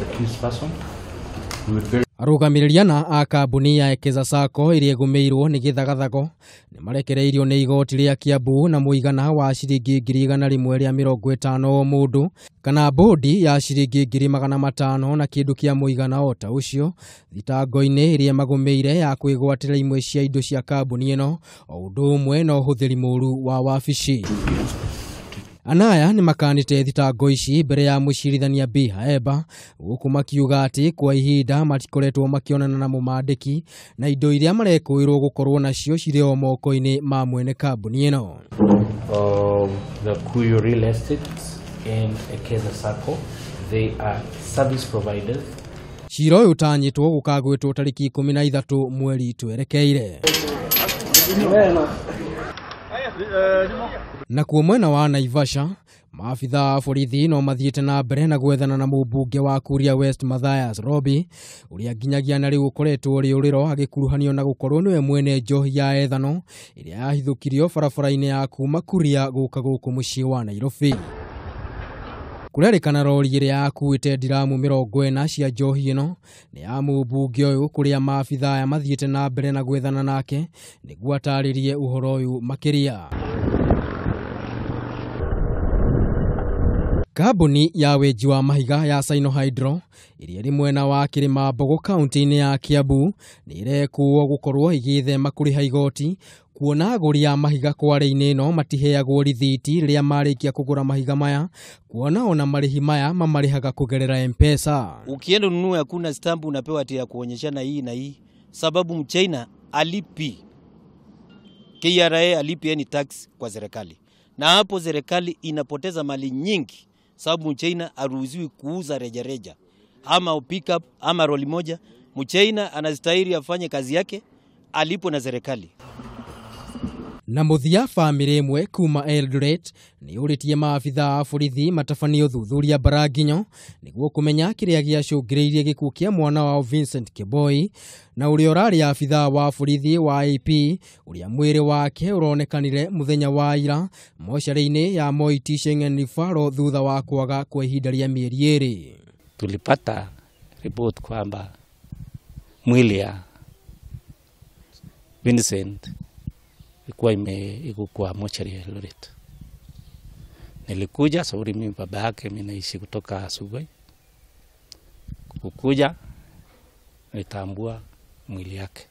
accused person. We would very Arugamiriana a kambuni ya Ekeza Sacco iria gumeirwo ni githagathago ni marekereirio ni igoti ria Kiambu na muigana wa ciringi 150 o mundu kana bodi ya ciringi 500 na kindu kia muigana o ta ucio thitango-ini iria magumeire ya kwigwatira imwe cia indo cia kambuni ino o undu umwe no huthiri muru wa wabici. Anaya ni makanite thitango ici mbere ya mucirithania Bihaemba guku makiuga ati kwa ihinda matikoretwo makionana na mumandiki na indo iria marekwirwo gukorwo nacio cire o moko-ini ma mwene kambuni ino. The Kuyu Real Estate and Ekeza Sacco, they are service providers. Cira uyu utanyitwo gukagwitwo tariki 13 mweri twerekeire. Na kuo mwena wa Naivasha, maafitha a borithi no mathiete na mbere na gwethana na mũmbunge wa Kuria West Mathias Robi uria nginyagia na riu ukoretwo riuriro agikuruhanio na gukorwo niwe mwene njohi ya ethano iria yahithukirio barabara-ini ya kuuma Kuria guka guku mucii wa Nairobi. Kurerikana rori iria yakuite ndiramu 40 cia njohi ino ni ya mũmbunge uyu kuria maafitha aya mathiete na mbere na gwethana nake niguo ataririe uhoro uyu makiria. Kambuni ya weji wa mahiga ya Sino Hydro iria ri mwena wa Kirima Mbogo kaunti-ini ya Kiambu ni irekuo gukorwo igithema kuriha igoti kuona aguri ya mahiga kware-ini ino matiheagwo rithiti riria marikia kugura mahiga maya kuona ona marihi maya mamarihaga kugerera M-Pesa. Ukienda ununue hakuna stamp unapewa ati ya kuonyeshana hii na hii sababu mchina alipi KRA alipi ni tax kwa serikali na hapo serikali inapoteza mali nyingi sababu mchina aruhusiwi kuuza rejareja ama pick up ama roli moja. Mchina anastahili afanye kazi yake alipo na serikali. Na muthia family imwe kuma Eldoret ni uritie maafitha a borithi matabanio thuthuria Baraginyo niguo kumenya kiria giacungireirie gikuo kia mwana wa Vincent Kiboi na uria urari afitha wa borithi wa AP uria mwiri wake uronekanire muthenya wa ira mochari-ini ya Moi Teaching and Referral thutha wa kwaga kwa ihinda ria mieri iri. Tulipata report kwamba mwili ya Vincent ilikuwa iko kwa mochari ya Eldoret. Nilikuja sababu mimi baba yake mimi naishi kutoka Sugoi. Kukuja nitambua mwili yake.